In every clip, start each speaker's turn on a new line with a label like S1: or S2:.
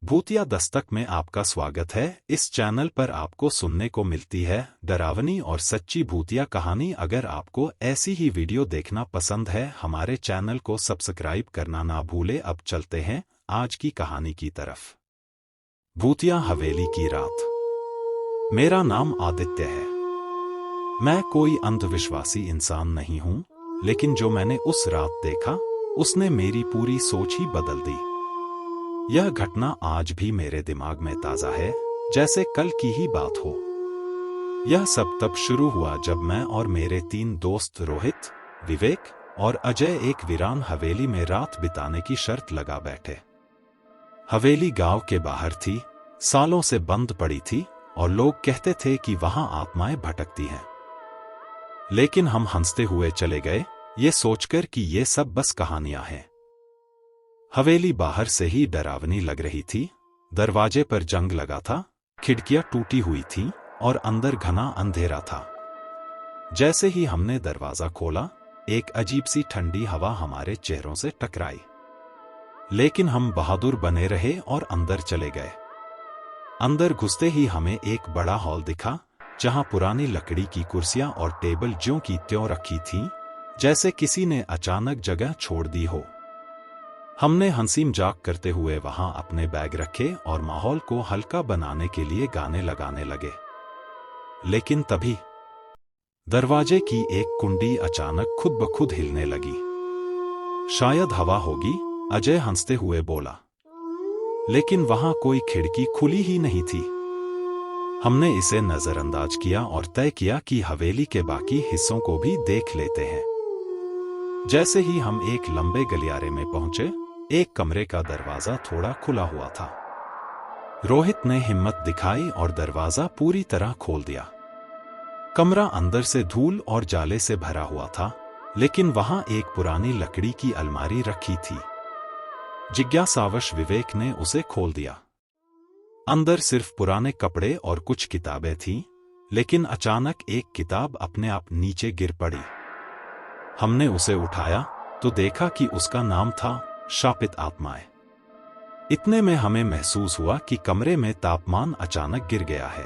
S1: भूतिया दस्तक में आपका स्वागत है। इस चैनल पर आपको सुनने को मिलती है डरावनी और सच्ची भूतिया कहानी। अगर आपको ऐसी ही वीडियो देखना पसंद है, हमारे चैनल को सब्सक्राइब करना ना भूले। अब चलते हैं आज की कहानी की तरफ। भूतिया हवेली की रात। मेरा नाम आदित्य है। मैं कोई अंधविश्वासी इंसान नहीं हूं, लेकिन जो मैंने उस रात देखा उसने मेरी पूरी सोच ही बदल दी। यह घटना आज भी मेरे दिमाग में ताजा है, जैसे कल की ही बात हो। यह सब तब शुरू हुआ जब मैं और मेरे 3 दोस्त रोहित, विवेक और अजय एक वीरान हवेली में रात बिताने की शर्त लगा बैठे। हवेली गांव के बाहर थी, सालों से बंद पड़ी थी और लोग कहते थे कि वहां आत्माएं भटकती हैं। लेकिन हम हंसते हुए चले गए, ये सोचकर कि ये सब बस कहानियां हैं। हवेली बाहर से ही डरावनी लग रही थी। दरवाजे पर जंग लगा था, खिड़कियां टूटी हुई थीं और अंदर घना अंधेरा था। जैसे ही हमने दरवाजा खोला, एक अजीब सी ठंडी हवा हमारे चेहरों से टकराई। लेकिन हम बहादुर बने रहे और अंदर चले गए। अंदर घुसते ही हमें एक बड़ा हॉल दिखा, जहां पुरानी लकड़ी की कुर्सियां और टेबल ज्यों की त्यों रखी थीं, जैसे किसी ने अचानक जगह छोड़ दी हो। हमने हंसी मजाक करते हुए वहां अपने बैग रखे और माहौल को हल्का बनाने के लिए गाने लगाने लगे। लेकिन तभी दरवाजे की एक कुंडी अचानक खुद ब खुद हिलने लगी। शायद हवा होगी, अजय हंसते हुए बोला। लेकिन वहां कोई खिड़की खुली ही नहीं थी। हमने इसे नजरअंदाज किया और तय किया कि हवेली के बाकी हिस्सों को भी देख लेते हैं। जैसे ही हम एक लंबे गलियारे में पहुंचे, एक कमरे का दरवाजा थोड़ा खुला हुआ था। रोहित ने हिम्मत दिखाई और दरवाजा पूरी तरह खोल दिया। कमरा अंदर से धूल और जाले से भरा हुआ था, लेकिन वहां एक पुरानी लकड़ी की अलमारी रखी थी। जिज्ञासावश विवेक ने उसे खोल दिया। अंदर सिर्फ पुराने कपड़े और कुछ किताबें थीं, लेकिन अचानक एक किताब अपने आप नीचे गिर पड़ी। हमने उसे उठाया तो देखा कि उसका नाम था शापित आत्माएं। इतने में हमें महसूस हुआ कि कमरे में तापमान अचानक गिर गया है।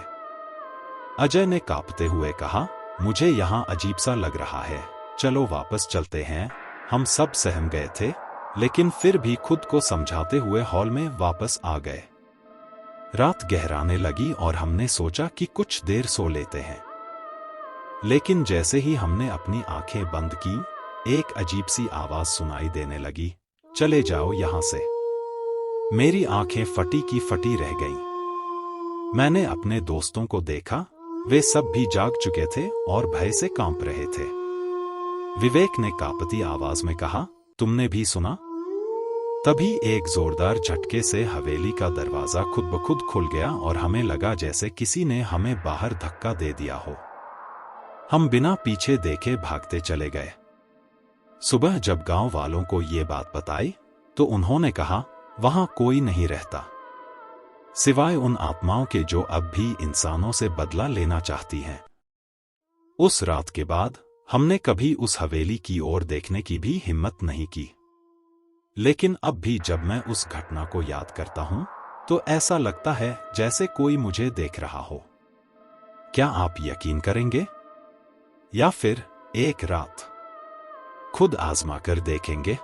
S1: अजय ने कांपते हुए कहा, मुझे यहां अजीब सा लग रहा है, चलो वापस चलते हैं। हम सब सहम गए थे, लेकिन फिर भी खुद को समझाते हुए हॉल में वापस आ गए। रात गहराने लगी और हमने सोचा कि कुछ देर सो लेते हैं। लेकिन जैसे ही हमने अपनी आंखें बंद की, एक अजीब सी आवाज सुनाई देने लगी, चले जाओ यहां से। मेरी आंखें फटी की फटी रह गईं। मैंने अपने दोस्तों को देखा, वे सब भी जाग चुके थे और भय से कांप रहे थे। विवेक ने कांपती आवाज में कहा, तुमने भी सुना? तभी एक जोरदार झटके से हवेली का दरवाजा खुद ब खुद खुल गया और हमें लगा जैसे किसी ने हमें बाहर धक्का दे दिया हो। हम बिना पीछे देखे भागते चले गए। सुबह जब गांव वालों को ये बात बताई, तो उन्होंने कहा, वहां कोई नहीं रहता, सिवाय उन आत्माओं के जो अब भी इंसानों से बदला लेना चाहती हैं। उस रात के बाद हमने कभी उस हवेली की ओर देखने की भी हिम्मत नहीं की। लेकिन अब भी जब मैं उस घटना को याद करता हूं, तो ऐसा लगता है जैसे कोई मुझे देख रहा हो। क्या आप यकीन करेंगे? या फिर एक रात खुद आजमा कर देखेंगे?